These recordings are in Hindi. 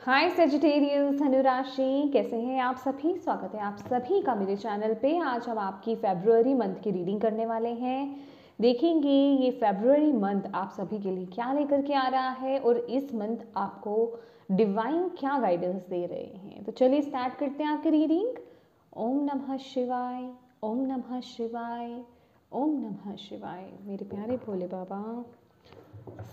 हाय सेजिटेरियस धनुराशि, कैसे हैं आप सभी। स्वागत है आप सभी का मेरे चैनल पे। आज हम आपकी फेब्रुअरी मंथ की रीडिंग करने वाले हैं। देखेंगे ये फेब्रुअरी मंथ आप सभी के लिए क्या लेकर के आ रहा है और इस मंथ आपको डिवाइन क्या गाइडेंस दे रहे हैं। तो चलिए स्टार्ट करते हैं आपकी रीडिंग। ओम नमः शिवाय, ओम नमः शिवाय, ओम नमः शिवाय। मेरे प्यारे भोले बाबा,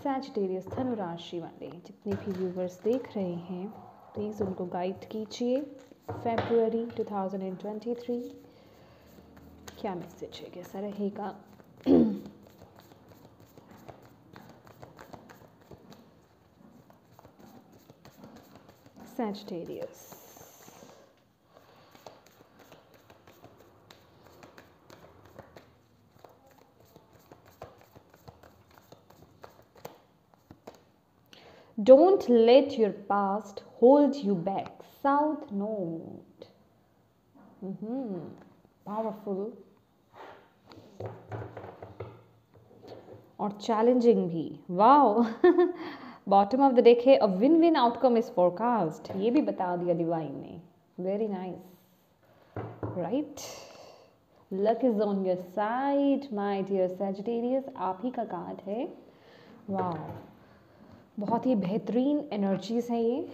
सैजिटेरियस धनुराशि वाले जितने भी व्यूवर्स देख रहे हैं, प्लीज़ उनको गाइड कीजिए। फेब्रुअरी 2023 क्या मैसेज है, कैसा रहेगा। Sagittarius, don't let your past hold you back. South Node, powerful और चैलेंजिंग भी। Wow. Bottom of the deck है, a win win outcome is forecast. ये भी बता दिया डिवाइन ने। Very nice, right. Luck is on your side my dear Sagittarius. आप ही का कार्ड है। वाओ, बहुत ही बेहतरीन एनर्जीज हैं ये।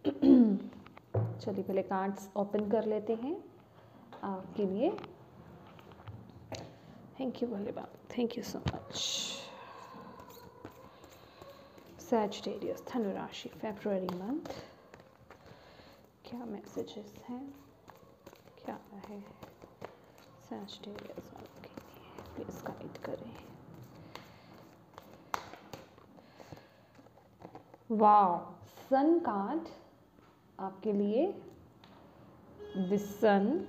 चलिए पहले कार्ड्स ओपन कर लेते हैं आपके लिए। Thank you Bhole Baba, thank you so much. Sagittarius धनुराशि फेब्रुअरी मंथ, क्या मैसेजेस हैं, क्या है सैजिटेरियस वालों के लिए, प्लीज गाइड करें। वाओ, सन कार्ड आपके लिए। The sun,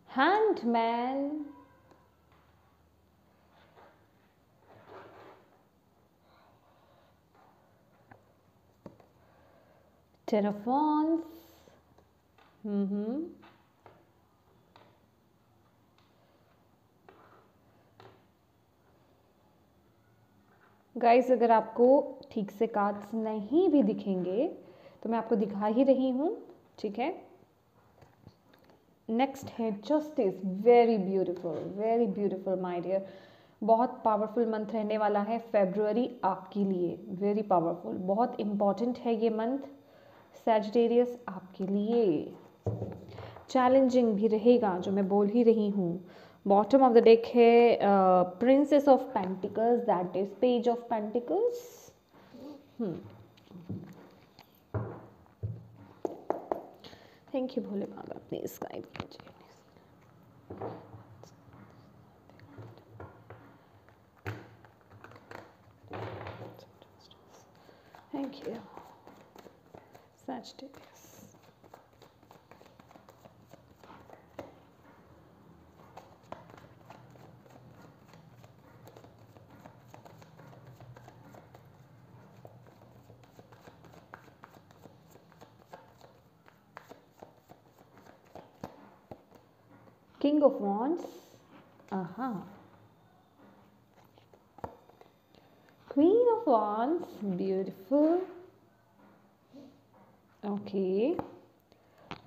hangman, ten of wands, guys अगर आपको ठीक से कार्ड्स नहीं भी दिखेंगे तो मैं आपको दिखा ही रही हूँ, ठीक है। नेक्स्ट है justice. Very beautiful my dear. बहुत पावरफुल मंथ रहने वाला है फेब्रुअरी आपके लिए। वेरी पावरफुल, बहुत इम्पॉर्टेंट है ये मंथ सैजिटेरियस आपके लिए। चैलेंजिंग भी रहेगा, जो मैं बोल ही रही हूँ। बॉटम ऑफ द डेक है princess of pentacles, that is page of pentacles. Thank you Bhole Baba, please guide कीजिए। Thank you Sagittarius. King of Wands, Queen of Wands, beautiful. Okay,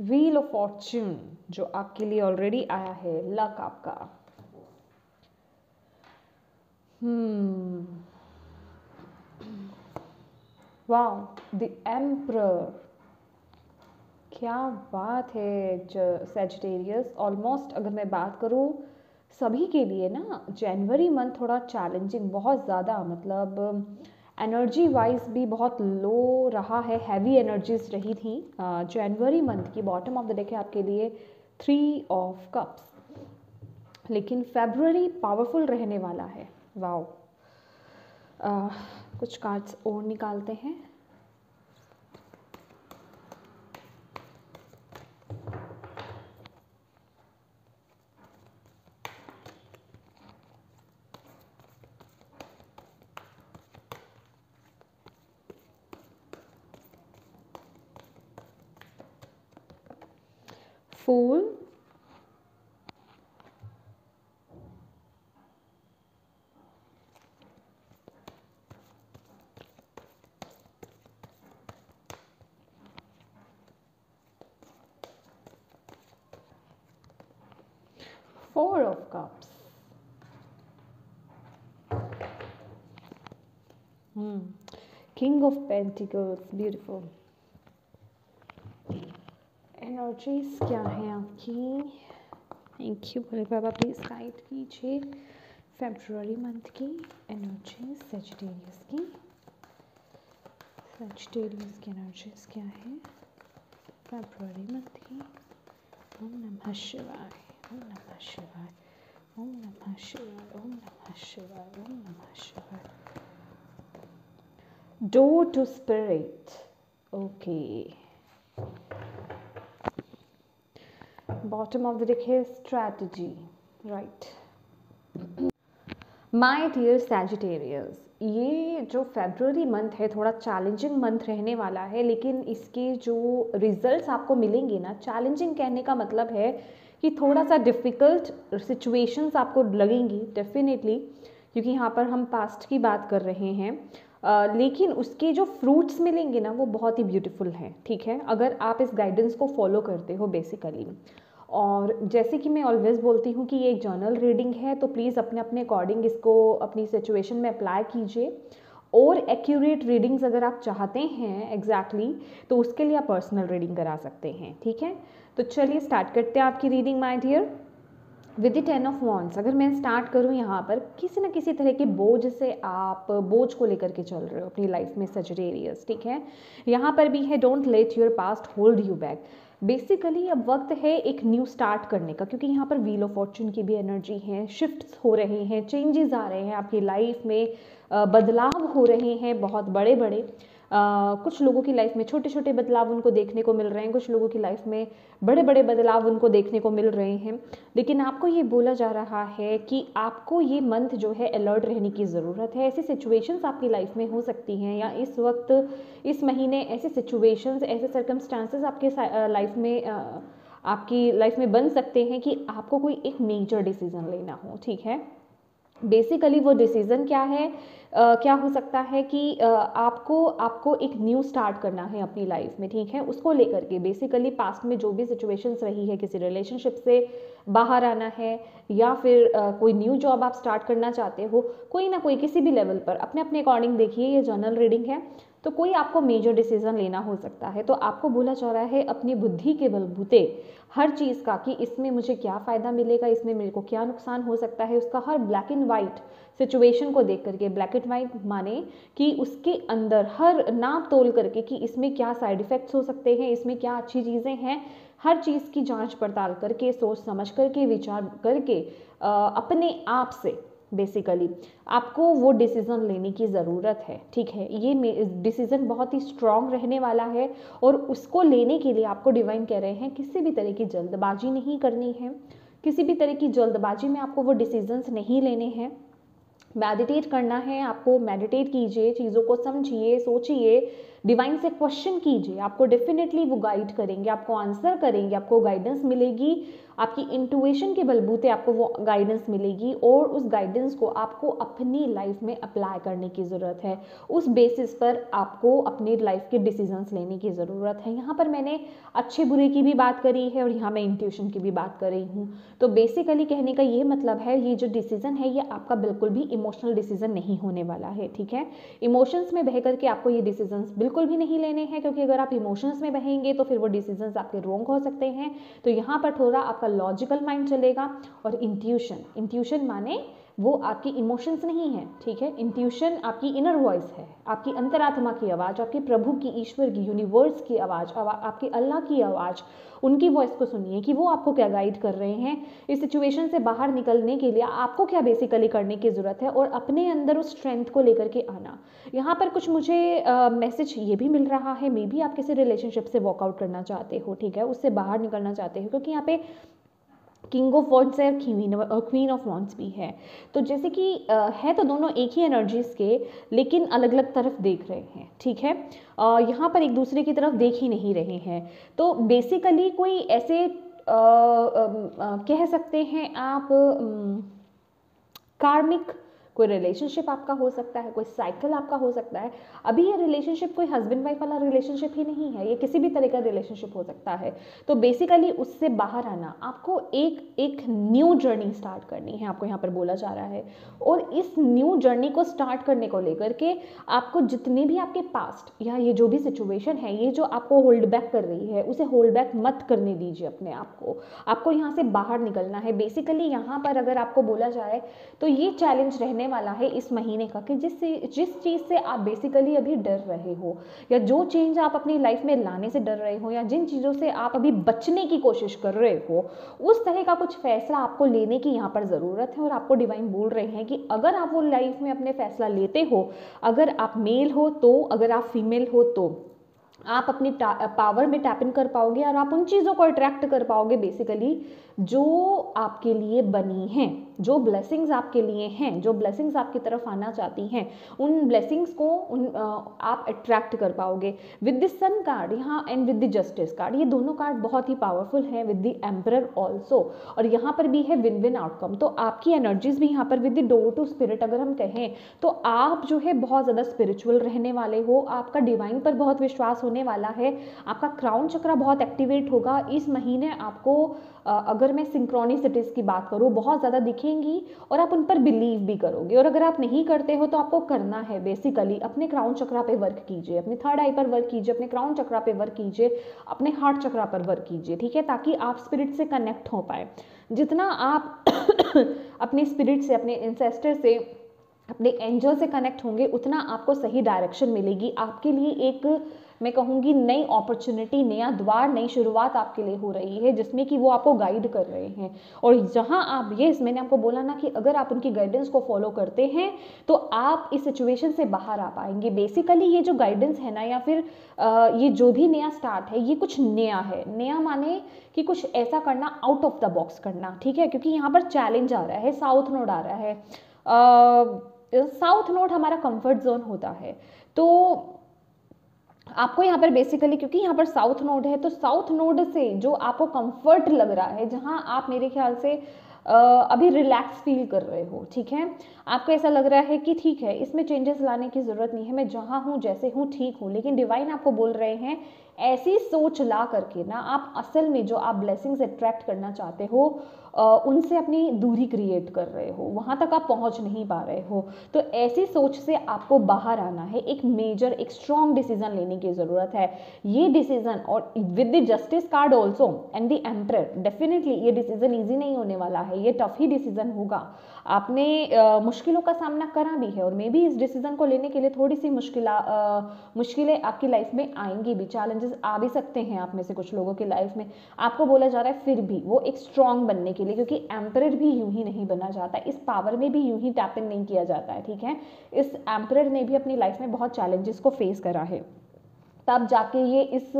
Wheel of Fortune जो आपके लिए ऑलरेडी आया है, लक आपका। वाओ, द एम्परर, क्या बात है सैजिटेरियस। ऑलमोस्ट अगर मैं बात करूँ सभी के लिए ना, जनवरी मंथ थोड़ा चैलेंजिंग, बहुत ज़्यादा, मतलब एनर्जी वाइज भी बहुत लो रहा है, हैवी एनर्जीज रही थी जनवरी मंथ की। बॉटम ऑफ द डेक है आपके लिए 3 ऑफ कप्स, लेकिन फेब्रुअरी पावरफुल रहने वाला है। वाओ, कुछ कार्ड्स और निकालते हैं। फूल, 4 of Cups. King of Pentacles, beautiful. Energies क्या है आपकी? Thank you Bhole Baba, please guide कीजिए फेब्रुअरी मंथ की एनर्जीज सैजिटेरियस की। सैजिटेरियस की एनर्जीज क्या है फेब्रुअरी मंथ की? ओम नमः शिवाय, ओम नमः शिवाय, ओम नमः शिवाय, ओम नमः शिवाय, ओम नमः शिवाय। Door to spirit. Okay. Bottom of the deck है strategy. Right. My dear Sagittarius, ये जो फेब्रुअरी मंथ है थोड़ा चैलेंजिंग मंथ रहने वाला है, लेकिन इसके जो रिजल्ट्स आपको मिलेंगे ना, चैलेंजिंग कहने का मतलब है कि थोड़ा सा डिफ़िकल्ट सिचुएशंस आपको लगेंगी डेफिनेटली, क्योंकि यहाँ पर हम पास्ट की बात कर रहे हैं। लेकिन उसके जो फ्रूट्स मिलेंगे ना वो बहुत ही ब्यूटीफुल हैं, ठीक है, अगर आप इस गाइडेंस को फॉलो करते हो बेसिकली। और जैसे कि मैं ऑलवेज बोलती हूँ कि ये एक जर्नल रीडिंग है, तो प्लीज़ अपने अपने अकॉर्डिंग इसको अपनी सिचुएशन में अप्लाई कीजिए। और एक्यूरेट रीडिंग्स अगर आप चाहते हैं एग्जैक्टली तो उसके लिए आप पर्सनल रीडिंग करा सकते हैं, ठीक है। तो चलिए स्टार्ट करते हैं आपकी reading my dear. With the 10 of wands, अगर मैं स्टार्ट करूं यहाँ पर, किसी ना किसी तरह के बोझ से आप बोझ को लेकर के चल रहे हो अपनी लाइफ में सजिटेरियस, ठीक है। यहाँ पर भी है don't let your past hold you back. Basically अब वक्त है एक न्यू स्टार्ट करने का, क्योंकि यहाँ पर व्हील ऑफ फॉर्चून की भी एनर्जी है, शिफ्ट्स हो रहे हैं, चेंजेस आ रहे हैं आपकी लाइफ में, बदलाव हो रहे हैं बहुत बड़े बड़े। कुछ लोगों की लाइफ में छोटे छोटे बदलाव उनको देखने को मिल रहे हैं, कुछ लोगों की लाइफ में बड़े बड़े बदलाव उनको देखने को मिल रहे हैं। लेकिन आपको ये बोला जा रहा है कि आपको ये मंथ जो है अलर्ट रहने की ज़रूरत है। ऐसी सिचुएशंस आपकी लाइफ में हो सकती हैं, या इस वक्त इस महीने ऐसे सिचुएशंस, ऐसे सर्कमस्टांसेस आपके लाइफ में बन सकते हैं कि आपको कोई एक मेजर डिसीजन लेना हो, ठीक है। बेसिकली वो डिसीज़न क्या है, क्या हो सकता है कि आपको एक न्यू स्टार्ट करना है अपनी लाइफ में, ठीक है। उसको लेकर के बेसिकली पास्ट में जो भी सिचुएशंस रही है, किसी रिलेशनशिप से बाहर आना है, या फिर कोई न्यू जॉब आप स्टार्ट करना चाहते हो, कोई ना कोई किसी भी लेवल पर अपने अपने अकॉर्डिंग देखिए, ये जर्नल रीडिंग है, तो कोई आपको मेजर डिसीजन लेना हो सकता है। तो आपको बोला जा रहा है अपनी बुद्धि के बलबूते हर चीज़ का, कि इसमें मुझे क्या फ़ायदा मिलेगा, इसमें मेरे को क्या नुकसान हो सकता है, उसका हर ब्लैक एंड वाइट सिचुएशन को देख करके, ब्लैक एंड वाइट माने कि उसके अंदर हर नाप तोल करके कि इसमें क्या साइड इफ़ेक्ट्स हो सकते हैं, इसमें क्या अच्छी चीज़ें हैं, हर चीज़ की जांच पड़ताल करके, सोच समझ करके, विचार करके अपने आप से बेसिकली आपको वो डिसीज़न लेने की ज़रूरत है, ठीक है। ये डिसीज़न बहुत ही स्ट्रॉन्ग रहने वाला है, और उसको लेने के लिए आपको डिवाइन कह रहे हैं किसी भी तरह की जल्दबाजी नहीं करनी है, किसी भी तरह की जल्दबाजी में आपको वो डिसीजंस नहीं लेने हैं। मेडिटेट करना है आपको, मेडिटेट कीजिए, चीज़ों को समझिए, सोचिए, डिवाइन से क्वेश्चन कीजिए, आपको डेफिनेटली वो गाइड करेंगे, आपको आंसर करेंगे, आपको गाइडेंस मिलेगी, आपकी इंट्यूशन के बलबूते आपको वो गाइडेंस मिलेगी, और उस गाइडेंस को आपको अपनी लाइफ में अप्लाई करने की ज़रूरत है। उस बेसिस पर आपको अपनी लाइफ के डिसीजंस लेने की ज़रूरत है। यहाँ पर मैंने अच्छे बुरे की भी बात करी है, और यहाँ मैं इंट्यूशन की भी बात कर रही हूँ। तो बेसिकली कहने का ये मतलब है, ये जो डिसीजन है ये आपका बिल्कुल भी इमोशनल डिसीजन नहीं होने वाला है, ठीक है। इमोशंस में बह करके आपको ये डिसीजंस बिल्कुल भी नहीं लेने हैं, क्योंकि अगर आप इमोशंस में बहेंगे तो फिर वो डिसीजंस आपके रॉन्ग हो सकते हैं। तो यहाँ पर थोड़ा आपका लॉजिकल माइंड चलेगा, और इंट्यूशन माने वो आपकी इमोशंस नहीं है, ठीक है। इंट्यूशन आपकी इनर वॉइस है, आपकी अंतरात्मा की आवाज़, आपके प्रभु की, ईश्वर की, यूनिवर्स की आवाज़, आपके अल्लाह की आवाज़, उनकी वॉइस को सुनिए कि वो आपको क्या गाइड कर रहे हैं। इस सिचुएशन से बाहर निकलने के लिए आपको क्या बेसिकली करने की ज़रूरत है, और अपने अंदर उस स्ट्रेंथ को लेकर के आना। यहाँ पर कुछ मुझे मैसेज ये भी मिल रहा है, मे बी आप किसी रिलेशनशिप से वॉकआउट करना चाहते हो, ठीक है, उससे बाहर निकलना चाहते हो, क्योंकि यहाँ पे किंग ऑफ वॉन्ड्स है और क्वीन ऑफ वॉन्ड्स भी है। तो जैसे कि है तो दोनों एक ही एनर्जीज के, लेकिन अलग अलग तरफ देख रहे हैं, ठीक है। यहाँ पर एक दूसरे की तरफ देख ही नहीं रहे हैं। तो बेसिकली कोई ऐसे कह सकते हैं आप कार्मिक कोई रिलेशनशिप आपका हो सकता है, कोई साइकिल आपका हो सकता है। अभी ये रिलेशनशिप कोई हस्बैंड वाइफ वाला रिलेशनशिप ही नहीं है, ये किसी भी तरह का रिलेशनशिप हो सकता है। तो बेसिकली उससे बाहर आना, आपको एक न्यू जर्नी स्टार्ट करनी है, आपको यहाँ पर बोला जा रहा है। और इस न्यू जर्नी को स्टार्ट करने को लेकर के आपको जितने भी आपके पास्ट या ये जो भी सिचुएशन है, ये जो आपको होल्ड बैक कर रही है, उसे होल्ड बैक मत करने दीजिए अपने आप को। आपको यहाँ से बाहर निकलना है। बेसिकली यहाँ पर अगर आपको बोला जाए तो ये चैलेंज रहने वाला है इस महीने का कि जिस चीज़ से आप बेसिकली अभी डर रहे हो, या जो चेंज आप अपनी लाइफ में लाने से डर रहे हो, या जिन चीज़ों से आप अभी बचने की कोशिश कर रहे हो, उस तरह का कुछ फैसला आपको लेने की यहाँ पर ज़रूरत है। और आपको डिवाइन बोल रहे हैं कि अगर आप वो लाइफ में अपने फैसला लेते हो, अगर आप मेल हो तो, अगर आप फीमेल हो तो, आप अपनी पावर में टैप इन कर पाओगे और आप उन चीज़ों को अट्रैक्ट कर पाओगे बेसिकली जो आपके लिए बनी हैं, जो ब्लेसिंग्स आपके लिए हैं, जो ब्लेसिंग्स आपकी तरफ आना चाहती हैं, उन ब्लेसिंग्स को आप अट्रैक्ट कर पाओगे। विद द सन कार्ड यहाँ and with the justice card, ये दोनों कार्ड बहुत ही पावरफुल हैं, विद द एम्परर ऑल्सो। और यहाँ पर भी है विन विन आउटकम। तो आपकी एनर्जीज भी यहाँ पर with the door to spirit अगर हम कहें तो आप जो है बहुत ज़्यादा स्पिरिचुअल रहने वाले हो, आपका डिवाइन पर बहुत विश्वास होने वाला है, आपका क्राउन चक्रा बहुत एक्टिवेट होगा इस महीने। आपको अगर मैं सिंक्रोनिसिटीज़ की बात करूँ बहुत ज़्यादा दिखेंगी और आप उन पर बिलीव भी करोगे। और अगर आप नहीं करते हो तो आपको करना है बेसिकली, अपने क्राउन चक्रा पे वर्क कीजिए, अपने थर्ड आई पर वर्क कीजिए, अपने क्राउन चक्रा पे वर्क कीजिए, अपने हार्ट चक्रा पर वर्क कीजिए, ठीक है, ताकि आप स्पिरिट से कनेक्ट हो पाए। जितना आप अपने स्पिरिट से, अपने एंसेस्टर से, अपने एंजल से कनेक्ट होंगे, उतना आपको सही डायरेक्शन मिलेगी। आपके लिए एक, मैं कहूँगी, नई अपॉर्चुनिटी, नया द्वार, नई शुरुआत आपके लिए हो रही है, जिसमें कि वो आपको गाइड कर रहे हैं। और जहाँ आप, ये मैंने आपको बोला ना कि अगर आप उनकी गाइडेंस को फॉलो करते हैं तो आप इस सिचुएशन से बाहर आ पाएंगे। बेसिकली ये जो गाइडेंस है ना, या फिर ये जो भी नया स्टार्ट है, ये कुछ नया है। नया माने कि कुछ ऐसा करना, आउट ऑफ द बॉक्स करना, ठीक है, क्योंकि यहाँ पर चैलेंज आ रहा है, साउथ नोड आ रहा है। साउथ नोड हमारा कंफर्ट जोन होता है, तो आपको यहाँ पर बेसिकली, क्योंकि यहाँ पर साउथ नोड है, तो साउथ नोड से जो आपको कंफर्ट लग रहा है, जहाँ आप मेरे ख्याल से अभी रिलैक्स फील कर रहे हो, ठीक है, आपको ऐसा लग रहा है कि ठीक है, इसमें चेंजेस लाने की ज़रूरत नहीं है, मैं जहाँ हूँ जैसे हूँ ठीक हूँ, लेकिन डिवाइन आपको बोल रहे हैं ऐसी सोच ला करके ना आप असल में जो आप ब्लेसिंग्स अट्रैक्ट करना चाहते हो उनसे अपनी दूरी क्रिएट कर रहे हो, वहाँ तक आप पहुँच नहीं पा रहे हो। तो ऐसी सोच से आपको बाहर आना है, एक मेजर, एक स्ट्रॉन्ग डिसीजन लेने की ज़रूरत है। ये डिसीजन, और with the justice card also and the emperor, definitely ये डिसीजन ईजी नहीं होने वाला है, ये टफ ही डिसीजन होगा। आपने मुश्किलों का सामना करा भी है, और मे भी इस डिसीजन को लेने के लिए थोड़ी सी मुश्किलें आपकी लाइफ में आएंगी भी, चैलेंजेस आ भी सकते हैं आप में से कुछ लोगों की लाइफ में। आपको बोला जा रहा है फिर भी वो एक स्ट्रॉन्ग बनने के लिए, क्योंकि एम्परर भी यूं ही नहीं बना जाता, इस पावर में भी यूं ही टैप इन नहीं किया जाता है, ठीक है। इस एम्परर ने भी अपनी लाइफ में बहुत चैलेंजेस को फेस करा है, तब जाके ये इस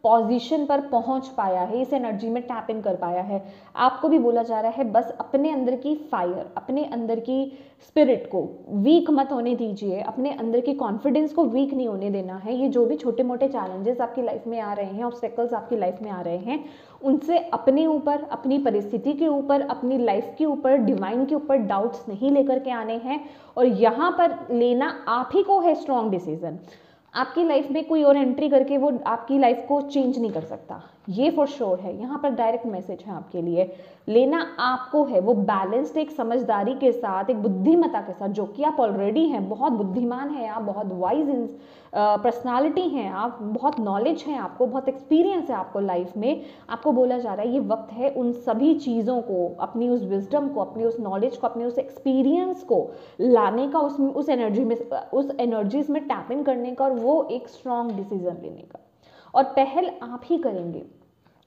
पोजीशन पर पहुंच पाया है, इस एनर्जी में टैप इन कर पाया है। आपको भी बोला जा रहा है बस अपने अंदर की फायर, अपने अंदर की स्पिरिट को वीक मत होने दीजिए, अपने अंदर की कॉन्फिडेंस को वीक नहीं होने देना है। ये जो भी छोटे मोटे चैलेंजेस आपकी लाइफ में आ रहे हैं, ऑब्स्टेकल्स आपकी लाइफ में आ रहे हैं, उनसे अपने ऊपर, अपनी परिस्थिति के ऊपर, अपनी लाइफ के ऊपर, डिवाइन के ऊपर डाउट्स नहीं लेकर के आने हैं। और यहाँ पर लेना आप ही को है स्ट्रॉन्ग डिसीजन। आपकी लाइफ में कोई और एंट्री करके वो आपकी लाइफ को चेंज नहीं कर सकता, ये फॉर श्योर है। यहाँ पर डायरेक्ट मैसेज है आपके लिए, लेना आपको है, वो बैलेंस्ड, एक समझदारी के साथ, एक बुद्धिमत्ता के साथ, जो कि आप ऑलरेडी हैं। बहुत बुद्धिमान हैं आप, बहुत वाइज पर्सनालिटी हैं आप, बहुत नॉलेज है आपको, बहुत एक्सपीरियंस है आपको लाइफ में। आपको बोला जा रहा है ये वक्त है उन सभी चीज़ों को, अपनी उस विजडम को, अपनी उस नॉलेज को, अपने उस एक्सपीरियंस को लाने का, उस एनर्जीज में टैप इन करने का, और वो एक स्ट्रॉन्ग डिसीजन लेने का। और पहल आप ही करेंगे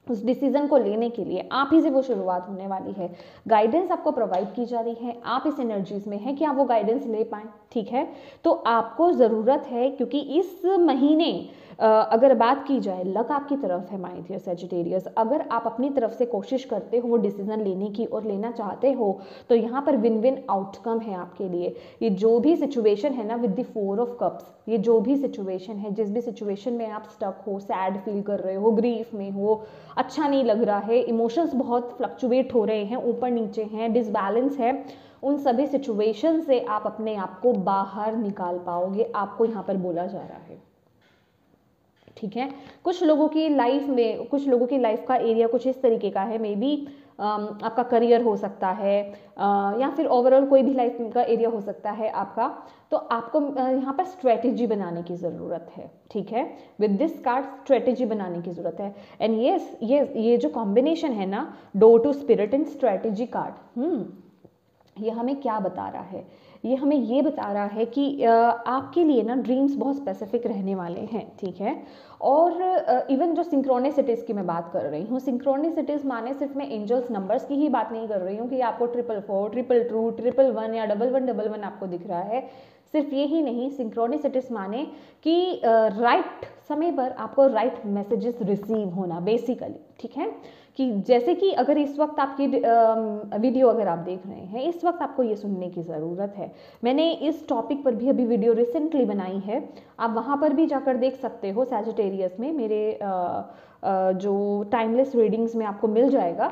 उस डिसीजन को लेने के लिए, आप ही से वो शुरुआत होने वाली है। गाइडेंस आपको प्रोवाइड की जा रही है, आप इस एनर्जीज में हैं कि आप वो गाइडेंस ले पाएँ, ठीक है। तो आपको ज़रूरत है, क्योंकि इस महीने अगर बात की जाए, लक आपकी तरफ है माय डियर सैजिटेरियस। अगर आप अपनी तरफ से कोशिश करते हो वो डिसीजन लेने की और लेना चाहते हो, तो यहाँ पर विन विन आउटकम है आपके लिए। ये जो भी सिचुएशन है ना, विद द 4 ऑफ कप्स, ये जो भी सिचुएशन है, जिस भी सिचुएशन में आप स्टक हो, सैड फील कर रहे हो, ग्रीफ में हो, अच्छा नहीं लग रहा है, इमोशंस बहुत फ्लक्चुएट हो रहे हैं, ऊपर नीचे हैं, डिसबैलेंस है, उन सभी सिचुएशन से आप अपने आप को बाहर निकाल पाओगे, आपको यहाँ पर बोला जा रहा है। ठीक है, कुछ लोगों की लाइफ में, कुछ लोगों की लाइफ का एरिया कुछ इस तरीके का है, मे बी आपका करियर हो सकता है या फिर ओवरऑल कोई भी लाइफ का एरिया हो सकता है आपका। तो आपको यहाँ पर स्ट्रेटेजी बनाने की ज़रूरत है। ठीक है, विद दिस कार्ड स्ट्रेटेजी बनाने की ज़रूरत है। एंड ये जो कॉम्बिनेशन है ना, door to spirit and strategy card, ये हमें क्या बता रहा है? ये हमें ये बता रहा है कि आपके लिए ना ड्रीम्स बहुत स्पेसिफिक रहने वाले हैं। ठीक है, और इवन जो सिंक्रोनिसिटीज़ की मैं बात कर रही हूँ, सिंक्रोनिसिटीज़ माने सिर्फ मैं एंजल्स नंबर्स की ही बात नहीं कर रही हूँ कि आपको 444, 222, 111 या 1111 आपको दिख रहा है। सिर्फ ये ही नहीं, सिंक्रोनिसिटीज़ माने कि राइट समय पर आपको राइट मैसेजेस रिसीव होना बेसिकली। ठीक है, कि जैसे कि अगर इस वक्त आपकी वीडियो अगर आप देख रहे हैं, इस वक्त आपको ये सुनने की ज़रूरत है। मैंने इस टॉपिक पर भी अभी वीडियो रिसेंटली बनाई है, आप वहाँ पर भी जाकर देख सकते हो। सैजिटेरियस में मेरे जो टाइमलेस रीडिंग्स में आपको मिल जाएगा,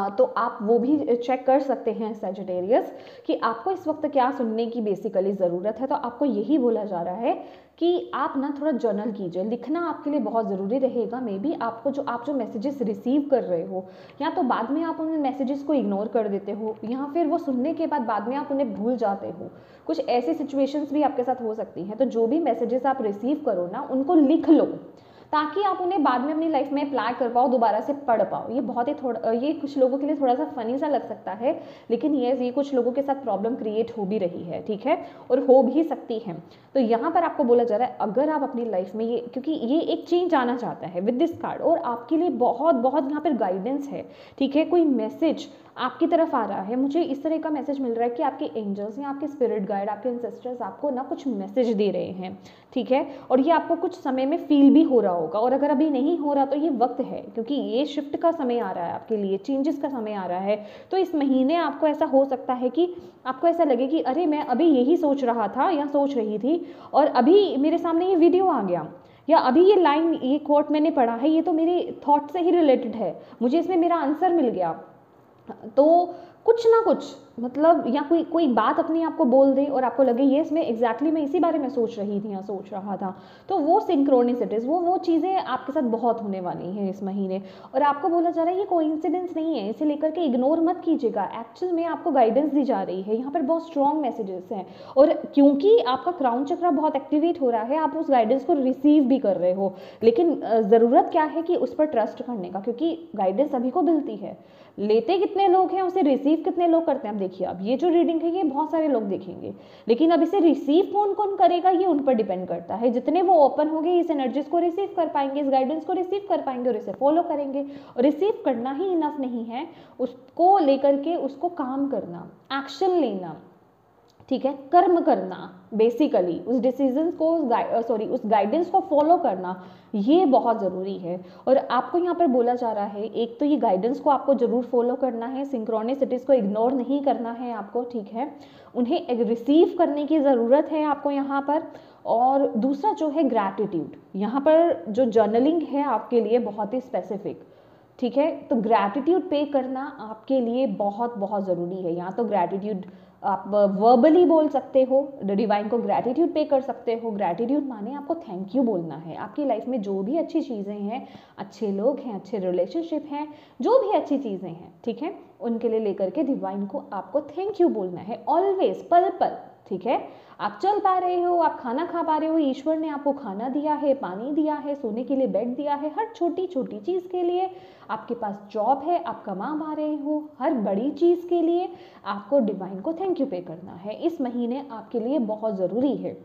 तो आप वो भी चेक कर सकते हैं सैजिटेरियस, कि आपको इस वक्त क्या सुनने की बेसिकली ज़रूरत है। तो आपको यही बोला जा रहा है कि आप ना थोड़ा जर्नल कीजिए, लिखना आपके लिए बहुत ज़रूरी रहेगा। मे बी आपको आप जो मैसेजेस रिसीव कर रहे हो, या तो बाद में आप उन मैसेजेस को इग्नोर कर देते हो, या फिर वो सुनने के बाद में आप उन्हें भूल जाते हो। कुछ ऐसी सिचुएशंस भी आपके साथ हो सकती हैं। तो जो भी मैसेजेस आप रिसीव करो ना, उनको लिख लो, ताकि आप उन्हें बाद में अपनी लाइफ में अप्लाई कर पाओ, दोबारा से पढ़ पाओ। ये बहुत ही ये कुछ लोगों के लिए थोड़ा सा फनी सा लग सकता है, लेकिन ये कुछ लोगों के साथ प्रॉब्लम क्रिएट हो भी रही है। ठीक है, और हो भी सकती है। तो यहाँ पर आपको बोला जा रहा है, अगर आप अपनी लाइफ में ये, क्योंकि ये एक चेंज आना चाहता है विद दिस कार्ड, और आपके लिए बहुत बहुत यहाँ पर गाइडेंस है। ठीक है, कोई मैसेज आपकी तरफ आ रहा है, मुझे इस तरह का मैसेज मिल रहा है कि आपके एंजल्स या आपके स्पिरिट गाइड, आपके एंसेस्टर्स आपको ना कुछ मैसेज दे रहे हैं। ठीक है, और ये आपको कुछ समय में फील भी हो रहा होगा, और अगर अभी नहीं हो रहा तो ये वक्त है, क्योंकि ये शिफ्ट का समय आ रहा है आपके लिए, चेंजेस का समय आ रहा है। तो इस महीने आपको ऐसा हो सकता है कि आपको ऐसा लगे कि अरे मैं अभी यही सोच रहा था या सोच रही थी, और अभी मेरे सामने ये वीडियो आ गया, या अभी ये लाइन, ये कोट मैंने पढ़ा है, ये तो मेरे थॉट से ही रिलेटेड है, मुझे इसमें मेरा आंसर मिल गया। तो कुछ ना कुछ मतलब, या कोई बात अपने आप को बोल दे और आपको लगे ये इसमें एग्जैक्टली मैं इसी बारे में सोच रही थी या सोच रहा था। तो वो सिंक्रोनिसिटीज, वो चीज़ें आपके साथ बहुत होने वाली हैं इस महीने। और आपको बोला जा रहा है ये कोइंसिडेंस नहीं है, इसे लेकर के इग्नोर मत कीजिएगा। एक्चुअल में आपको गाइडेंस दी जा रही है, यहाँ पर बहुत स्ट्रॉन्ग मैसेजेस हैं, और क्योंकि आपका क्राउन चक्रा बहुत एक्टिवेट हो रहा है, आप उस गाइडेंस को रिसीव भी कर रहे हो। लेकिन ज़रूरत क्या है कि उस पर ट्रस्ट करने का, क्योंकि गाइडेंस सभी को मिलती है। लेते कितने लोग हैं, उसे रिसीव कितने लोग करते हैं। अब देखिए, अब ये जो रीडिंग है ये बहुत सारे लोग देखेंगे, लेकिन अब इसे रिसीव कौन कौन करेगा ये उन पर डिपेंड करता है। जितने वो ओपन होंगे, इस एनर्जीज को रिसीव कर पाएंगे, इस गाइडेंस को रिसीव कर पाएंगे और इसे फॉलो करेंगे। और रिसीव करना ही इनफ नहीं है, उसको लेकर के उसको काम करना, एक्शन लेना, ठीक है, कर्म करना, बेसिकली उस डिसीजन को, उस गाइडेंस को फॉलो करना, ये बहुत ज़रूरी है। और आपको यहाँ पर बोला जा रहा है, एक तो ये गाइडेंस को आपको ज़रूर फॉलो करना है, सिंक्रोनिसिटीज़ को इग्नोर नहीं करना है आपको। ठीक है, उन्हें रिसीव करने की ज़रूरत है आपको यहाँ पर। और दूसरा जो है ग्रैटिट्यूड, यहाँ पर जो जर्नलिंग है आपके लिए बहुत ही स्पेसिफिक। ठीक है, तो ग्रैटिट्यूड पे करना आपके लिए बहुत बहुत ज़रूरी है। यहाँ तो ग्रैटिट्यूड आप वर्बली बोल सकते हो, डिवाइन को ग्रैटिट्यूड पे कर सकते हो। ग्रैटिट्यूड माने आपको थैंक यू बोलना है। आपकी लाइफ में जो भी अच्छी चीज़ें हैं, अच्छे लोग हैं, अच्छे रिलेशनशिप हैं, जो भी अच्छी चीज़ें हैं, ठीक है, उनके लिए लेकर के डिवाइन को आपको थैंक यू बोलना है ऑलवेज, पल पल। ठीक है, आप चल पा रहे हो, आप खाना खा पा रहे हो, ईश्वर ने आपको खाना दिया है, पानी दिया है, सोने के लिए बेड दिया है, हर छोटी छोटी चीज़ के लिए। आपके पास जॉब है, आप कमा पा रहे हो, हर बड़ी चीज़ के लिए आपको डिवाइन को थैंक यू पे करना है। इस महीने आपके लिए बहुत ज़रूरी है।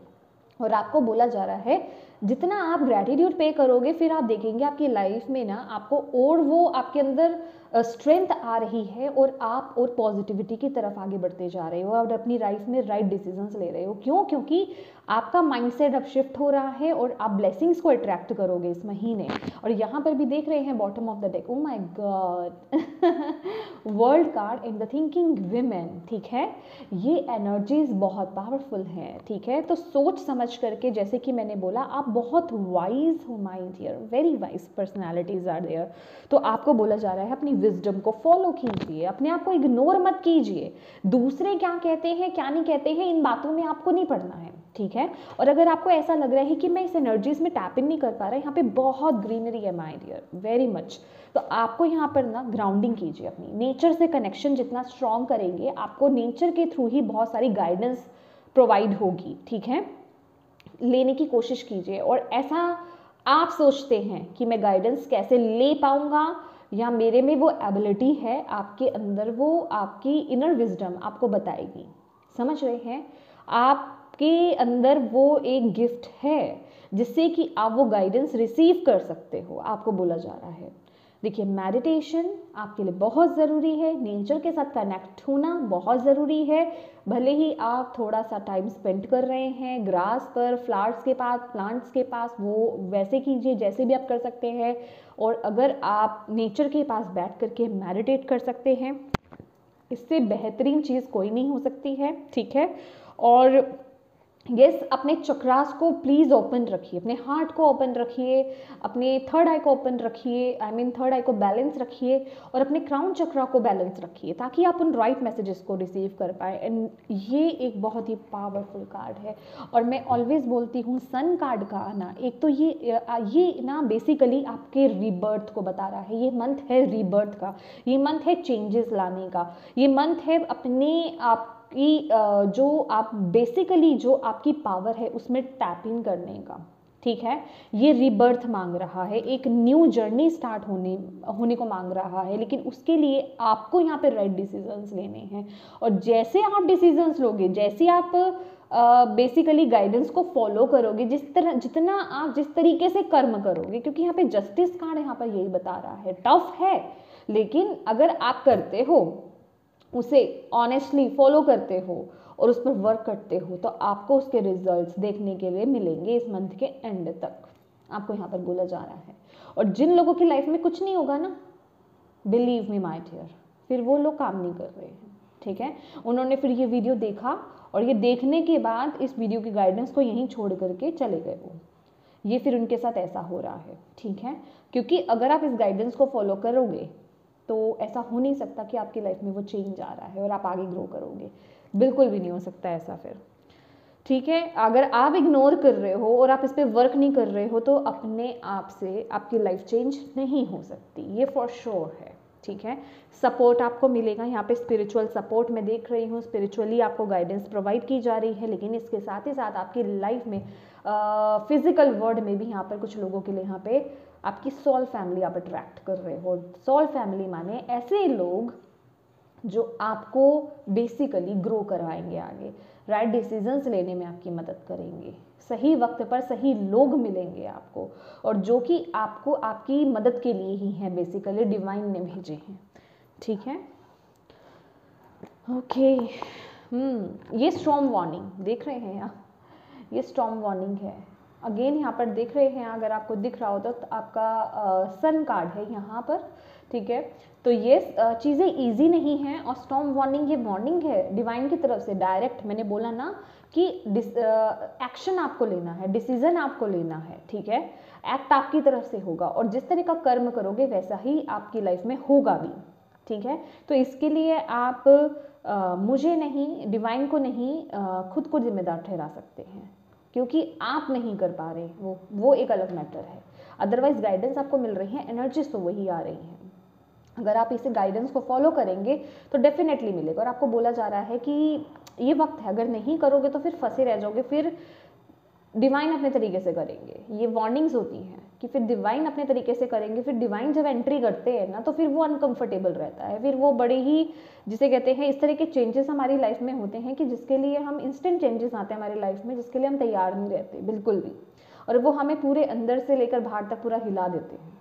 और आपको बोला जा रहा है, जितना आप ग्रैटिट्यूड पे करोगे, फिर आप देखेंगे आपकी लाइफ में ना आपको और वो आपके अंदर स्ट्रेंथ आ रही है, और आप और पॉजिटिविटी की तरफ आगे बढ़ते जा रहे हो, और अपनी लाइफ में राइट डिसीजंस ले रहे हो। क्यों? क्योंकि आपका माइंडसेट अब शिफ्ट हो रहा है, और आप ब्लेसिंग्स को अट्रैक्ट करोगे इस महीने। और यहाँ पर भी देख रहे हैं bottom of the deck, oh my God, world card and the thinking women. ठीक है, ये एनर्जीज बहुत पावरफुल हैं। ठीक है, तो सोच समझ करके, जैसे कि मैंने बोला, आप बहुत वाइज हो my dear, very wise personalities are there. तो आपको बोला जा रहा है अपनी विजडम को फॉलो कीजिए, अपने आप को इग्नोर मत कीजिए। दूसरे क्या कहते हैं क्या नहीं कहते हैं इन बातों में आपको नहीं पड़ना है, ठीक है। और अगर आपको ऐसा लग रहा है कि मैं इस एनर्जीज में टैप इन नहीं कर पा रहा, यहाँ पे बहुत ग्रीनरी है माय डियर, वेरी मच। तो आपको यहाँ पर ना ग्राउंडिंग कीजिए, अपनी नेचर से कनेक्शन जितना स्ट्रॉन्ग करेंगे, आपको नेचर के थ्रू ही बहुत सारी गाइडेंस प्रोवाइड होगी, ठीक है। लेने की कोशिश कीजिए। और ऐसा आप सोचते हैं कि मैं गाइडेंस कैसे ले पाऊंगा या मेरे में वो एबिलिटी है, आपके अंदर वो आपकी इनर विजडम आपको बताएगी, समझ रहे हैं। आपके अंदर वो एक गिफ्ट है जिससे कि आप वो गाइडेंस रिसीव कर सकते हो, आपको बोला जा रहा है। देखिए मेडिटेशन आपके लिए बहुत ज़रूरी है, नेचर के साथ कनेक्ट होना बहुत ज़रूरी है। भले ही आप थोड़ा सा टाइम स्पेंड कर रहे हैं ग्रास पर, फ्लावर्स के पास, प्लांट्स के पास, वो वैसे कीजिए जैसे भी आप कर सकते हैं। और अगर आप नेचर के पास बैठ करके मेडिटेट कर सकते हैं, इससे बेहतरीन चीज़ कोई नहीं हो सकती है, ठीक है। और यस, अपने चक्रास को प्लीज़ ओपन रखिए, अपने हार्ट को ओपन रखिए, अपने थर्ड आई को ओपन रखिए, थर्ड आई को बैलेंस रखिए, और अपने क्राउन चक्रा को बैलेंस रखिए ताकि आप उन राइट मैसेजेस को रिसीव कर पाए। एंड ये एक बहुत ही पावरफुल कार्ड है। और मैं ऑलवेज बोलती हूँ सन कार्ड का आना, एक तो ये ना बेसिकली आपके रीबर्थ को बता रहा है। ये मंथ है रीबर्थ का, ये मंथ है चेंजेस लाने का, ये मंथ है अपने आप कि जो आप बेसिकली जो आपकी पावर है उसमें टैप इन करने का, ठीक है। ये रीबर्थ मांग रहा है, एक न्यू जर्नी स्टार्ट होने को मांग रहा है। लेकिन उसके लिए आपको यहाँ पे राइट डिसीजंस लेने हैं। और जैसे आप डिसीजंस लोगे, जैसे आप बेसिकली गाइडेंस को फॉलो करोगे, जितना आप जिस तरीके से कर्म करोगे, क्योंकि यहाँ पे जस्टिस कार्ड यहाँ पर यही बता रहा है, टफ है, लेकिन अगर आप करते हो, उसे ऑनेस्टली फॉलो करते हो और उस पर वर्क करते हो, तो आपको उसके रिजल्ट्स देखने के लिए मिलेंगे इस मंथ के एंड तक, आपको यहाँ पर बोला जा रहा है। और जिन लोगों की लाइफ में कुछ नहीं होगा ना, बिलीव मी माय डियर, फिर वो लोग काम नहीं कर रहे हैं, ठीक है। उन्होंने फिर ये वीडियो देखा और ये देखने के बाद इस वीडियो की गाइडेंस को यहीं छोड़ करके चले गए वो, ये फिर उनके साथ ऐसा हो रहा है, ठीक है। क्योंकि अगर आप इस गाइडेंस को फॉलो करोगे तो ऐसा हो नहीं सकता कि आपकी लाइफ में वो चेंज आ रहा है और आप आगे ग्रो करोगे, बिल्कुल भी नहीं हो सकता ऐसा फिर, ठीक है। अगर आप इग्नोर कर रहे हो और आप इस पर वर्क नहीं कर रहे हो तो अपने आप से आपकी लाइफ चेंज नहीं हो सकती, ये फॉर श्योर है, ठीक है। सपोर्ट आपको मिलेगा यहाँ पे, स्पिरिचुअल सपोर्ट मैं देख रही हूँ, स्पिरिचुअली आपको गाइडेंस प्रोवाइड की जा रही है। लेकिन इसके साथ ही साथ आपकी लाइफ में फिजिकल वर्ल्ड में भी यहाँ पर कुछ लोगों के लिए यहाँ पे आपकी सोल फैमिली आप अट्रैक्ट कर रहे हो। सोल फैमिली माने ऐसे लोग जो आपको बेसिकली ग्रो करवाएंगे आगे, राइट डिसीजंस लेने में आपकी मदद करेंगे, सही वक्त पर सही लोग मिलेंगे आपको, और जो कि आपको आपकी मदद के लिए ही हैं, बेसिकली डिवाइन ने भेजे हैं, ठीक है। ओके, ये स्टॉर्म वार्निंग देख रहे हैं आप, ये स्टॉर्म वार्निंग है। अगेन यहाँ पर देख रहे हैं, अगर आपको दिख रहा हो तो आपका सन कार्ड है यहाँ पर, ठीक है। तो ये चीज़ें इजी नहीं हैं, और स्टॉर्म वार्निंग ये वार्निंग है डिवाइन की तरफ से डायरेक्ट। मैंने बोला ना कि एक्शन आपको लेना है, डिसीजन आपको लेना है, ठीक है। एक्ट आपकी तरफ से होगा, और जिस तरह का कर्म करोगे वैसा ही आपकी लाइफ में होगा भी, ठीक है। तो इसके लिए आप मुझे नहीं, डिवाइन को नहीं, खुद को जिम्मेदार ठहरा सकते हैं, क्योंकि आप नहीं कर पा रहे, वो एक अलग मैटर है। अदरवाइज गाइडेंस आपको मिल रही है, एनर्जीज तो वही आ रही हैं। अगर आप इसे गाइडेंस को फॉलो करेंगे तो डेफिनेटली मिलेगा। और आपको बोला जा रहा है कि ये वक्त है, अगर नहीं करोगे तो फिर फंसे रह जाओगे, फिर डिवाइन अपने तरीके से करेंगे। ये वार्निंग्स होती हैं कि फिर डिवाइन अपने तरीके से करेंगे। फिर डिवाइन जब एंट्री करते हैं ना, तो फिर वो अनकंफर्टेबल रहता है, फिर वो बड़े ही, जिसे कहते हैं, इस तरह के चेंजेस हमारी लाइफ में होते हैं कि जिसके लिए हम, इंस्टेंट चेंजेस आते हैं हमारी लाइफ में, जिसके लिए हम तैयार नहीं रहते बिल्कुल भी, और वो हमें पूरे अंदर से लेकर बाहर तक पूरा हिला देते हैं,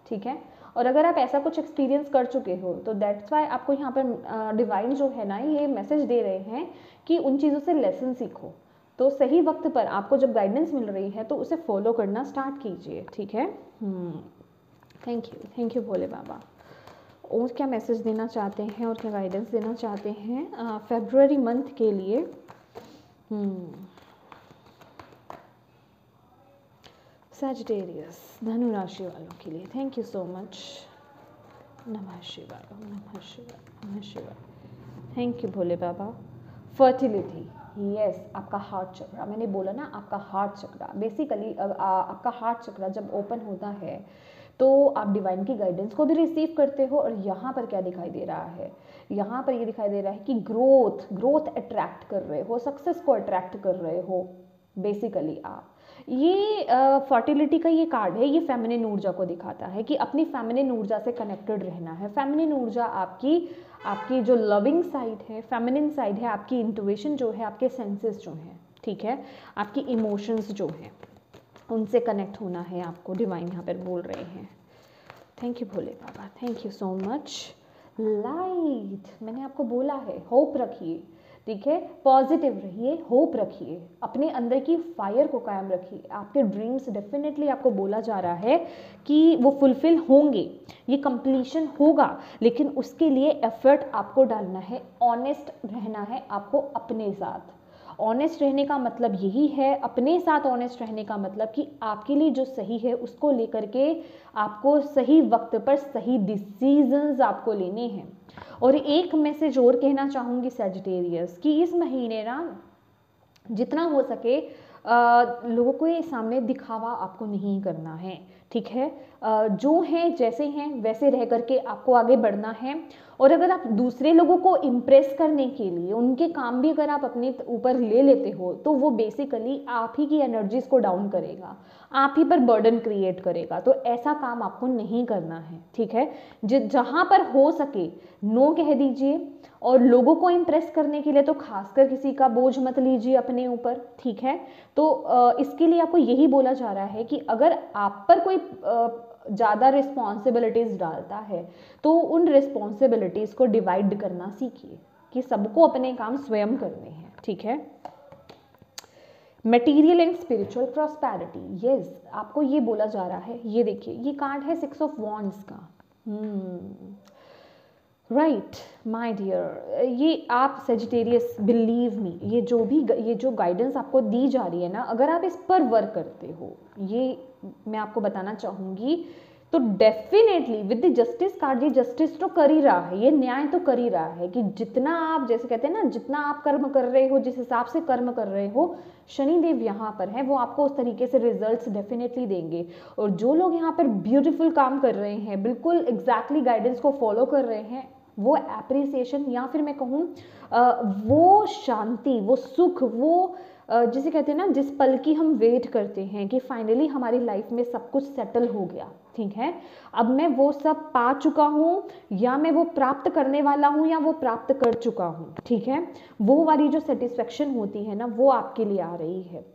ठीक है। और अगर आप ऐसा कुछ एक्सपीरियंस कर चुके हो तो दैट्स वाई आपको यहाँ पर डिवाइन जो है ना, ये मैसेज दे रहे हैं कि उन चीज़ों से लेसन सीखो। तो सही वक्त पर आपको जब गाइडेंस मिल रही है तो उसे फॉलो करना स्टार्ट कीजिए, ठीक है। थैंक यू भोले बाबा। और क्या मैसेज देना चाहते हैं और क्या गाइडेंस देना चाहते हैं फरवरी मंथ के लिए? सजिटेरियस धनु राशि वालों के लिए थैंक यू सो मच। नमः शिवाय, नमः शिवाय, नमः शिवाय। Thank you Bhole Baba. Fertility, yes, आपका हार्ट चक्रा, मैंने बोला ना आपका हार्ट चक्रा, बेसिकली आपका हार्ट चक्रा जब ओपन होता है तो आप डिवाइन की गाइडेंस को भी रिसीव करते हो। और यहाँ पर क्या दिखाई दे रहा है, यहाँ पर ये दिखाई दे रहा है कि ग्रोथ अट्रैक्ट कर रहे हो, सक्सेस को अट्रैक्ट कर रहे हो बेसिकली आप। ये फर्टिलिटी का ये कार्ड है, ये फेमिनिन ऊर्जा को दिखाता है कि अपनी फेमिनिन ऊर्जा से कनेक्टेड रहना है। फेमिनिन ऊर्जा आपकी जो लविंग साइड है, फेमिनिन साइड है, आपकी इंट्यूशन जो है, आपके सेंसेस जो हैं, ठीक है, आपकी इमोशंस जो हैं, उनसे कनेक्ट होना है आपको, डिवाइन यहाँ पर बोल रहे हैं। Thank you Bhole Baba, thank you so much. Light, मैंने आपको बोला है होप रखिए, ठीक है, पॉजिटिव रहिए, होप रखिए, अपने अंदर की फायर को कायम रखिए। आपके ड्रीम्स डेफिनेटली आपको बोला जा रहा है कि वो फुलफिल होंगे, ये कंप्लीशन होगा, लेकिन उसके लिए एफर्ट आपको डालना है, ऑनेस्ट रहना है आपको अपने साथ। ऑनेस्ट रहने का मतलब यही है, अपने साथ ऑनेस्ट रहने का मतलब कि आपके लिए जो सही है उसको लेकर के आपको सही वक्त पर सही डिसीजंस आपको लेने हैं। और एक मैसेज और कहना चाहूँगी सजिटेरियस कि इस महीने ना जितना हो सके लोगों के सामने दिखावा आपको नहीं करना है, ठीक है, जो हैं जैसे हैं वैसे रह करके आपको आगे बढ़ना है। और अगर आप दूसरे लोगों को इम्प्रेस करने के लिए उनके काम भी अगर आप अपने ऊपर ले लेते हो तो वो बेसिकली आप ही की एनर्जीज को डाउन करेगा, आप ही पर बर्डन क्रिएट करेगा। तो ऐसा काम आपको नहीं करना है, ठीक है। जहाँ पर हो सके नो कह दीजिए, और लोगों को इम्प्रेस करने के लिए तो खासकर किसी का बोझ मत लीजिए अपने ऊपर, ठीक है। तो इसके लिए आपको यही बोला जा रहा है कि अगर आप पर कोई ज़्यादा रिस्पॉन्सिबिलिटीज़ डालता है तो उन रिस्पॉन्सिबिलिटीज़ को डिवाइड करना सीखिए कि सबको अपने काम स्वयं करने हैं, ठीक है। Material and spiritual prosperity, yes, आपको ये बोला जा रहा है। ये देखिए, ये कार्ड है 6 ऑफ वॉन्ड्स का। राइट माय डियर, ये आप सेजिटेरियस बिलीव मी, ये जो गाइडेंस आपको दी जा रही है ना, अगर आप इस पर वर्क करते हो, ये मैं आपको बताना चाहूँगी, तो definitely with the justice card, ये जस्टिस तो कर ही रहा है, ये न्याय तो कर ही रहा है कि जितना आप, जैसे कहते हैं ना, जितना आप कर्म कर रहे हो, जिस हिसाब से कर्म कर रहे हो, शनिदेव यहाँ पर है, वो आपको उस तरीके से रिजल्ट्स डेफिनेटली देंगे। और जो लोग यहाँ पर ब्यूटीफुल काम कर रहे हैं, बिल्कुल एग्जैक्टली गाइडेंस को फॉलो कर रहे हैं, वो एप्रिसिएशन या फिर मैं कहूँ वो शांति, वो सुख, वो जिसे कहते हैं ना, जिस पल की हम वेट करते हैं कि फाइनली हमारी लाइफ में सब कुछ सेटल हो गया, ठीक है, अब मैं वो सब पा चुका हूँ, या मैं वो प्राप्त करने वाला हूँ, या वो प्राप्त कर चुका हूँ, ठीक है, वो वाली जो सेटिस्फेक्शन होती है ना, वो आपके लिए आ रही है।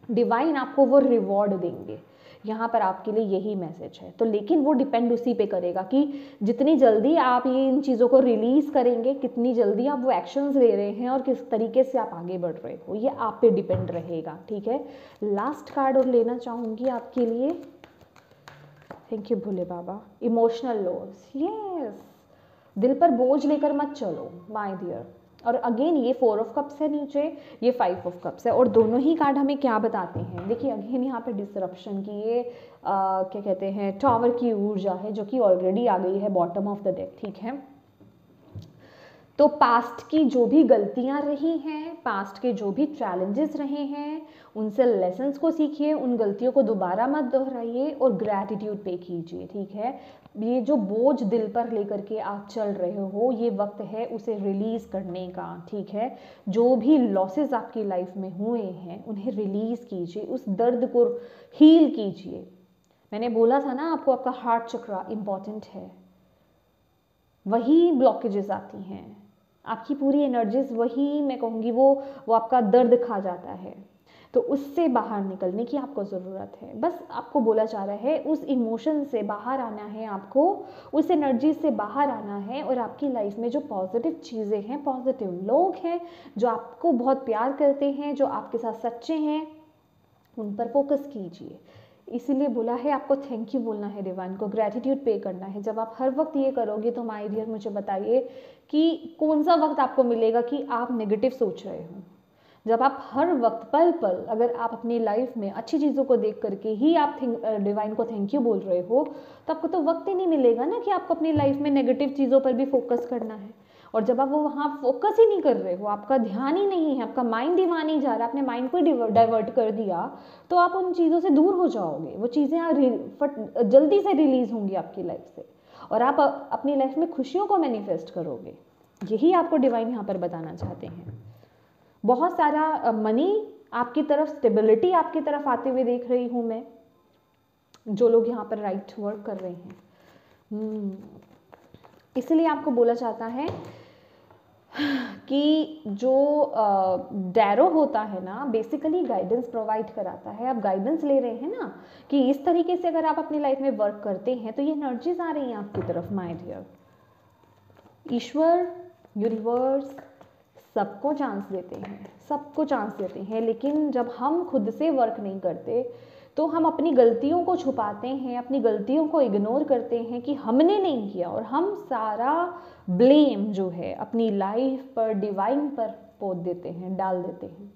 डिवाइन आपको वो रिवॉर्ड देंगे, यहाँ पर आपके लिए यही मैसेज है। तो लेकिन वो डिपेंड उसी पे करेगा कि जितनी जल्दी आप ये इन चीज़ों को रिलीज़ करेंगे, कितनी जल्दी आप वो एक्शंस ले रहे हैं और किस तरीके से आप आगे बढ़ रहे हो, ये आप पे डिपेंड रहेगा, ठीक है। लास्ट कार्ड और लेना चाहूँगी आपके लिए। Thank you Bhole Baba. Emotional loss, yes, दिल पर बोझ लेकर मत चलो माय डियर। और अगेन ये 4 ऑफ कप्स है नीचे, ये 5 ऑफ कप्स है, और दोनों ही कार्ड हमें क्या बताते हैं, देखिए अगेन यहाँ पे डिसरप्शन की ये क्या कहते हैं, टावर की ऊर्जा है जो कि ऑलरेडी आ गई है बॉटम ऑफ द डेक, ठीक है। तो पास्ट की जो भी गलतियां रही हैं, पास्ट के जो भी चैलेंजेस रहे हैं, उनसे लेसन्स को सीखिए, उन गलतियों को दोबारा मत दोहराइए और ग्रैटिट्यूड पे कीजिए, ठीक है। ये जो बोझ दिल पर लेकर के आप चल रहे हो, ये वक्त है उसे रिलीज करने का, ठीक है। जो भी लॉसेस आपकी लाइफ में हुए हैं उन्हें रिलीज कीजिए, उस दर्द को हील कीजिए। मैंने बोला था ना आपको, आपका हार्ट चक्रा इंपॉर्टेंट है, वही ब्लॉकेजेस आती हैं, आपकी पूरी एनर्जीज वही, मैं कहूँगी वो आपका दर्द खा जाता है। तो उससे बाहर निकलने की आपको ज़रूरत है। बस आपको बोला जा रहा है उस इमोशन से बाहर आना है, आपको उस एनर्जी से बाहर आना है, और आपकी लाइफ में जो पॉजिटिव चीज़ें हैं, पॉजिटिव लोग हैं जो आपको बहुत प्यार करते हैं, जो आपके साथ सच्चे हैं, उन पर फोकस कीजिए। इसीलिए बोला है आपको थैंक यू बोलना है डिवाइन को, ग्रैटिट्यूड पे करना है। जब आप हर वक्त ये करोगे तो माय डियर मुझे बताइए कि कौन सा वक्त आपको मिलेगा कि आप नेगेटिव सोच रहे हो। जब आप हर वक्त पल पल अगर आप अपनी लाइफ में अच्छी चीज़ों को देख करके ही आप डिवाइन को थैंक यू बोल रहे हो, तो आपको तो वक्त ही नहीं मिलेगा ना कि आपको अपनी लाइफ में नेगेटिव चीज़ों पर भी फोकस करना है। और जब आप वो वहाँ फोकस ही नहीं कर रहे हो, आपका ध्यान ही नहीं है, आपका माइंड ही वहाँ नहीं जा रहा, आपने माइंड को डाइवर्ट कर दिया, तो आप उन चीज़ों से दूर हो जाओगे। वो चीज़ें जल्दी से रिलीज होंगी आपकी लाइफ से, और आप अपनी लाइफ में खुशियों को मैनिफेस्ट करोगे। यही आपको डिवाइन यहाँ पर बताना चाहते हैं। बहुत सारा मनी आपकी तरफ, स्टेबिलिटी आपकी तरफ आते हुए देख रही हूँ मैं, जो लोग यहाँ पर राइट वर्क कर रहे हैं। इसलिए आपको बोला जाता है कि जो डैरो होता है ना, बेसिकली गाइडेंस प्रोवाइड कराता है। आप गाइडेंस ले रहे हैं ना कि इस तरीके से अगर आप अपनी लाइफ में वर्क करते हैं तो ये एनर्जीज आ रही हैं आपकी तरफ। माय डियर, ईश्वर, यूनिवर्स सबको चांस देते हैं, सबको चांस देते हैं, लेकिन जब हम खुद से वर्क नहीं करते तो हम अपनी गलतियों को छुपाते हैं, अपनी गलतियों को इग्नोर करते हैं कि हमने नहीं किया, और हम सारा ब्लेम जो है अपनी लाइफ पर, डिवाइन पर पोत देते हैं, डाल देते हैं,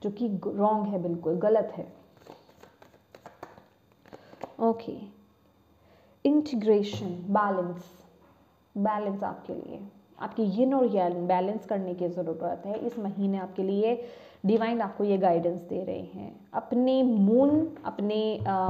जो कि रॉन्ग है, बिल्कुल गलत है। ओके, इंटीग्रेशन, बैलेंस, बैलेंस आपके लिए, आपकी यिन और yang बैलेंस करने की ज़रूरत है। इस महीने आपके लिए डिवाइन आपको ये गाइडेंस दे रहे हैं। अपने मून, अपने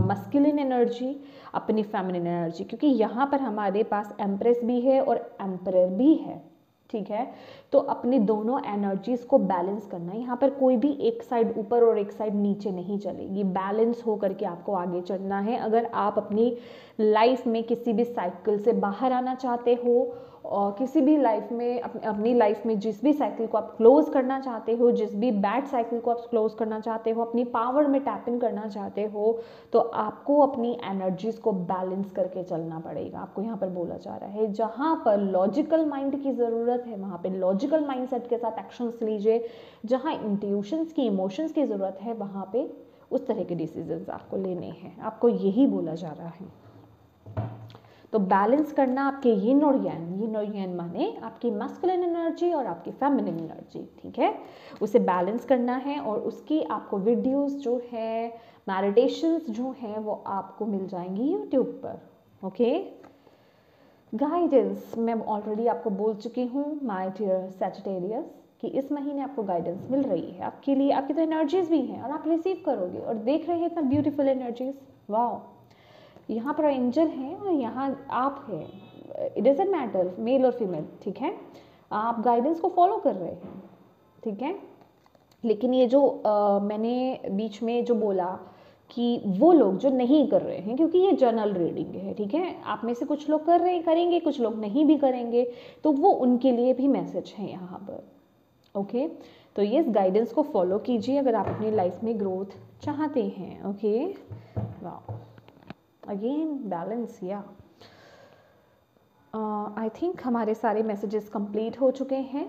मस्कुलिन एनर्जी, अपनी फेमिनिन एनर्जी, क्योंकि यहाँ पर हमारे पास एम्प्रेस भी है और एम्परर भी है, ठीक है। तो अपनी दोनों एनर्जीज को बैलेंस करना है। यहाँ पर कोई भी एक साइड ऊपर और एक साइड नीचे नहीं चलेगी, बैलेंस हो करके आपको आगे चलना है। अगर आप अपनी लाइफ में किसी भी साइकिल से बाहर आना चाहते हो, और किसी भी लाइफ में अपनी लाइफ में जिस भी साइकिल को आप क्लोज करना चाहते हो, जिस भी बैड साइकिल को आप क्लोज करना चाहते हो, अपनी पावर में टैप इन करना चाहते हो, तो आपको अपनी एनर्जीज को बैलेंस करके चलना पड़ेगा। आपको यहाँ पर बोला जा रहा है जहाँ पर लॉजिकल माइंड की ज़रूरत है वहाँ पे लॉजिकल माइंडसेट के साथ एक्शंस लीजिए, जहाँ इंट्यूशंस की, इमोशंस की ज़रूरत है वहाँ पे उस तरह के डिसीजंस आपको लेने हैं। आपको यही बोला जा रहा है। तो बैलेंस करना आपके यिन और yang, यिन और yang माने आपकी मैस्कुलिन एनर्जी और आपकी फेमिनिन एनर्जी, ठीक है, उसे बैलेंस करना है। और उसकी आपको वीडियोस जो है, मेडिटेशंस जो हैं, वो आपको मिल जाएंगी यूट्यूब पर। ओके, गाइडेंस मैं ऑलरेडी आपको बोल चुकी हूँ माय डियर सैजिटेरियस कि इस महीने आपको गाइडेंस मिल रही है आपके लिए। आपकी तो एनर्जीज भी हैं और आप रिसीव करोगे, और देख रहे हैं इतना ब्यूटीफुल एनर्जीज। वाओ, यहाँ पर एंजल हैं और यहाँ आप हैं। इट डजंट मैटर मेल और फीमेल, ठीक है, आप गाइडेंस को फॉलो कर रहे हैं, ठीक है। लेकिन ये जो मैंने बीच में जो बोला कि वो लोग जो नहीं कर रहे हैं, क्योंकि ये जनरल रीडिंग है, ठीक है, आप में से कुछ लोग कर रहे हैं, करेंगे, कुछ लोग नहीं भी करेंगे, तो वो उनके लिए भी मैसेज है यहाँ पर। ओके, तो ये इस गाइडेंस को फॉलो कीजिए अगर आप अपनी लाइफ में ग्रोथ चाहते हैं। ओके, वाह, अगेन बैलेंस, या आई थिंक हमारे सारे मैसेजेस कंप्लीट हो चुके हैं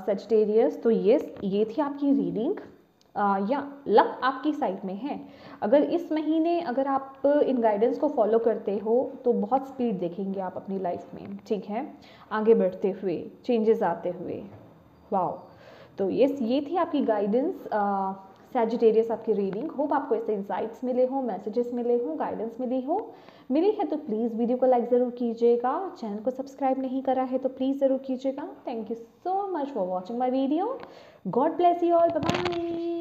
सैजिटेरियस। तो ये थी आपकी रीडिंग। या लक आपकी साइड में है। अगर इस महीने अगर आप इन गाइडेंस को फॉलो करते हो तो बहुत स्पीड देखेंगे आप अपनी लाइफ में, ठीक है, आगे बढ़ते हुए, चेंजेस आते हुए। वाओ, तो ये थी आपकी गाइडेंस सैजिटेरियस, आपकी रीडिंग। होप आपको ऐसे इंसाइट्स मिले हों, मैसेजेस मिले हों, गाइडेंस मिली है तो प्लीज़ वीडियो को लाइक ज़रूर कीजिएगा। चैनल को सब्सक्राइब नहीं करा है तो प्लीज़ ज़रूर कीजिएगा। Thank you so much for watching my video. God bless you all, bye bye.